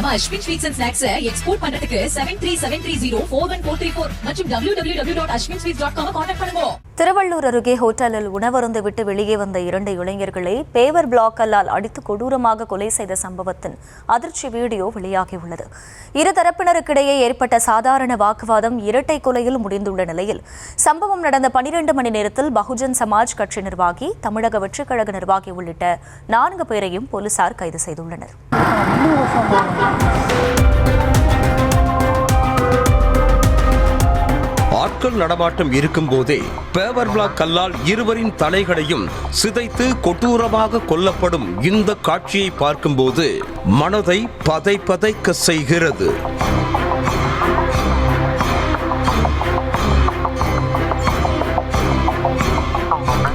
நம்ம Ashwin sweets and snacks export பண்றதுக்கு 7373041434 மற்றும் www.ashwinsweets.com கான்டாக்ட் பண்ணுங்க. திருவள்ளூர் அருகே ஹோட்டலில் உணவருந்து விட்டு வெளியே வந்த 2 இளைஞர்களை பேவர் பிளாக் கல்லால் அடித்து கொடூரமாக கொலை செய்த சம்பவத்தின் அதிர்ச்சி வீடியோ வெளியாகியுள்ளது. இரு தரப்பினருக்கிடையே ஏற்பட்ட சாதாரண வாக்குவாதம் இரட்டை கொலையில் முடிந்துள்ள நிலையில் சம்பவம் நடந்த 12 மணி நேரத்தில் பகுஜன் சமாஜ் கட்சி நிர்வாகி, தமிழக வெற்றிக் கழக நிர்வாகி உள்ளிட்ட 4 பேரையும் போலீசார் கைது செய்துள்ளனர். ஆட்கள் நடமாட்டம் இருக்கும் போதே பேவர் பிளாக் கல்லால் இருவரின் தலைகளையும் சிதைத்து கொடூரமாக கொல்லப்படும் இந்த காட்சியை பார்க்கும்போது மனதை பதைக்க செய்கிறது.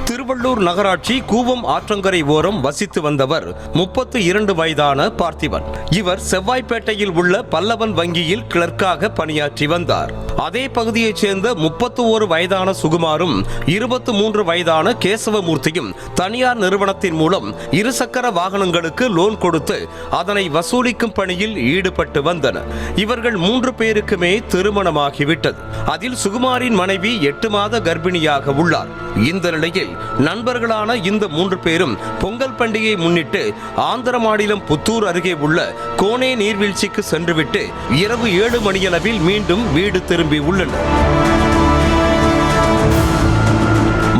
திருவள்ளூர் நகராட்சி கூவம் ஆற்றங்கரை ஓரம் வசித்து வந்தவர் 32 வயதான பார்த்திபன். இவர் செவ்வாய்ப்பேட்டையில் உள்ள பல்லவன் வங்கியில் கிளர்க்காக பணியாற்றி வந்தார். அதே பகுதியைச் சேர்ந்த 31 வயதான சுகுமாரும் 23 வயதான கேசவமூர்த்தியும் தனியார் நிறுவனத்தின் மூலம் இருசக்கர வாகனங்களுக்கு லோன் கொடுத்து அதனை வசூலிக்கும் பணியில் ஈடுபட்டு வந்தனர். இவர்கள் 3 பேருக்குமே திருமணமாகிவிட்டது. அதில் சுகுமாரின் மனைவி 8 மாத கர்ப்பிணியாக உள்ளார். இந்த நிலையில் நண்பர்களான இந்த 3 பேரும் பொங்கல் பண்டிகையை முன்னிட்டு ஆந்திர மாநிலம் புத்தூர் அருகே உள்ள கோனே நீர்வீழ்ச்சிக்கு சென்றுவிட்டு இரவு 7 மணியளவில் மீண்டும் வீடு திரும்பி உள்ளனர்.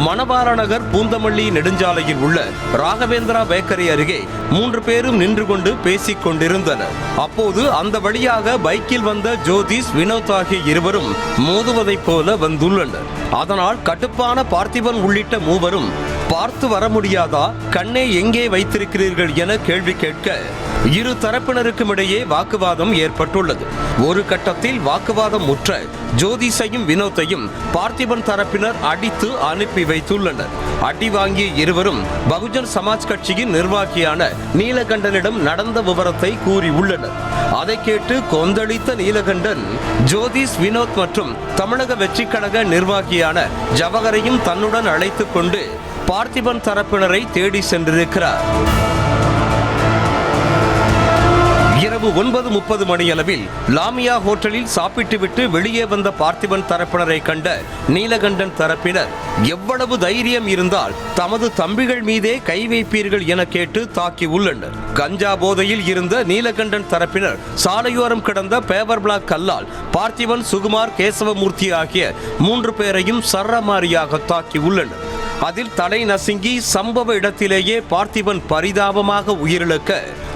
மணவார நகர் பூந்தமல்லி நெடுஞ்சாலையில் உள்ள ராகவேந்திரா பேக்கரி அருகே 3 பேரும் நின்று கொண்டு பேசிக் கொண்டிருந்தனர். அப்போது அந்த வழியாக பைக்கில் வந்த ஜோதிஷ், வினோத் ஆகிய இருவரும் மோதுவதைப் போல வந்துள்ளனர். அதனால் கட்டுப்பான பார்த்திபன் உள்ளிட்ட 3 பார்த்து வர முடியாதா, கண்ணே எங்கே வைத்திருக்கிறீர்கள் என கேள்வி கேட்க இரு தரப்பினருக்கும் இடையே வாக்குவாதம் ஏற்பட்டுள்ளது. ஒரு கட்டத்தில் வாக்குவாதம் முற்ற ஜோதிஷையும் வினோத்தையும் பார்த்திபன் தரப்பினர் அடித்து அனுப்பி வைத்துள்ளனர். அடி வாங்கிய இருவரும் பகுஜன் சமாஜ் கட்சியின் நிர்வாகியான நீலகண்டனிடம் நடந்த விவரத்தை கூறியுள்ளனர். அதை கேட்டு கொந்தளித்த நீலகண்டன் ஜோதிஷ், வினோத் மற்றும் தமிழக வெற்றிக் கழக நிர்வாகியான ஜவஹரையும் தன்னுடன் அழைத்துக் கொண்டு பார்த்திபன் தரப்பினரை தேடி சென்றிருக்கிறார். இரவு 9:30 மணியளவில் லாமியா ஹோட்டலில் சாப்பிட்டுவிட்டு வெளியே வந்த பார்த்திபன் தரப்பினரை கண்ட நீலகண்டன் தரப்பினர் எவ்வளவு தைரியம் இருந்தால் தமது தம்பிகள் மீதே கை வைப்பீர்கள் என கேட்டு தாக்கி உள்ளனர். கஞ்சா போதையில் இருந்த நீலகண்டன் தரப்பினர் சாலையோரம் கிடந்த பேவர் பிளாக் கல்லால் பார்த்திபன், சுகுமார், கேசவமூர்த்தி ஆகிய 3 பேரையும் சரமாரியாக தாக்கி உள்ளனர். அதில் தலை நசுங்கி சம்பவ இடத்திலேயே பார்த்திபன் பரிதாபமாக உயிரிழக்க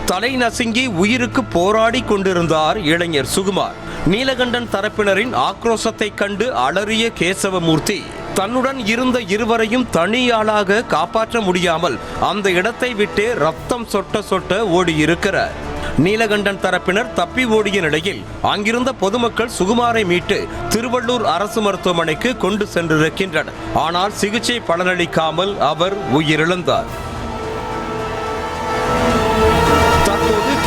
தலை நசுங்கி உயிருக்கு போராடி கொண்டிருந்தார் இளைஞர் சுகுமார். நீலகண்டன் தரப்பினரின் ஆக்ரோஷத்தை கண்டு அலறிய கேசவமூர்த்தி தன்னுடன் இருந்த இருவரையும் தனியாளாக காப்பாற்ற முடியாமல் அந்த இடத்தை விட்டே ரத்தம் சொட்ட ஓடியிருக்கிறார். நீலகண்டன் தரப்பினர் தப்பி ஓடிய நிலையில் அங்கிருந்த பொதுமக்கள் சுகுமாரை மீட்டு திருவள்ளூர் அரசு மருத்துவமனைக்கு கொண்டு சென்றிருக்கின்றனர். ஆனால் சிகிச்சை பலனளிக்காமல் அவர் உயிரிழந்தார்.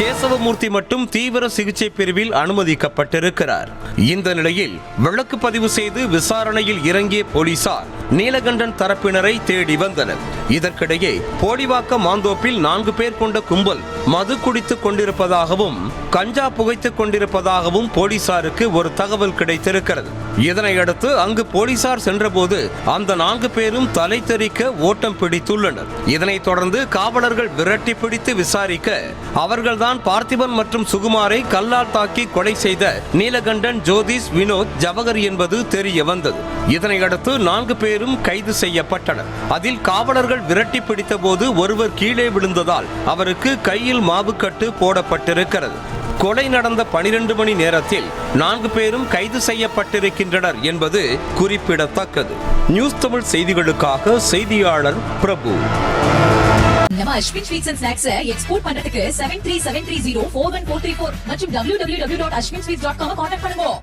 கேசவமூர்த்தி மட்டும் தீவிர சிகிச்சை பிரிவில் அனுமதிக்கப்பட்டிருக்கிறார். இந்த நிலையில் வழக்கு பதிவு செய்து விசாரணையில் இறங்கிய போலீசார் நீலகண்டன் தரப்பினரை தேடி வந்தனர். இதற்கிடையே போடிவாக்கம் மாந்தோப்பில் 4 பேர் கொண்ட கும்பல் மது குடித்துக் கொண்டிருப்பதாகவும் கஞ்சா புகைத்துக் கொண்டிருப்பதாகவும் போலீசாருக்கு ஒரு தகவல் கிடைத்திருக்கிறது. இதனையடுத்து அங்கு போலீசார் சென்றபோது அந்த 4 பேரும் தலை தெறிக்க ஓட்டம் பிடித்துள்ளனர். இதனைத் தொடர்ந்து காவலர்கள் விரட்டி பிடித்து விசாரிக்க அவர்கள்தான் பார்த்திபன் மற்றும் சுகுமாரை கல்லால் தாக்கி கொலை செய்த நீலகண்டன், ஜோதிஷ், வினோத், ஜவஹர் என்பது தெரிய வந்தது. இதனையடுத்து 4 பேரும் கைது செய்யப்பட்டனர். அதில் காவலர்கள் விரட்டி பிடித்த போது ஒருவர் கீழே விழுந்ததால் அவருக்கு கையில் மாவுக்கட்டு போடப்பட்டிருக்கிறது. கொலை நடந்த 12 மணி நேரத்தில் 4 பேரும் கைது செய்யப்பட்டிருக்கின்றனர் என்பது குறிப்பிடத்தக்கது. நியூஸ் தமிழ் செய்திகளுக்காக செய்தியாளர் பிரபு. நம்ம Ashwin sweets and snacks export பண்றதுக்கு 7373041434 மற்றும் www.ashwinsweets.com கான்டாக்ட் பண்ணுங்க.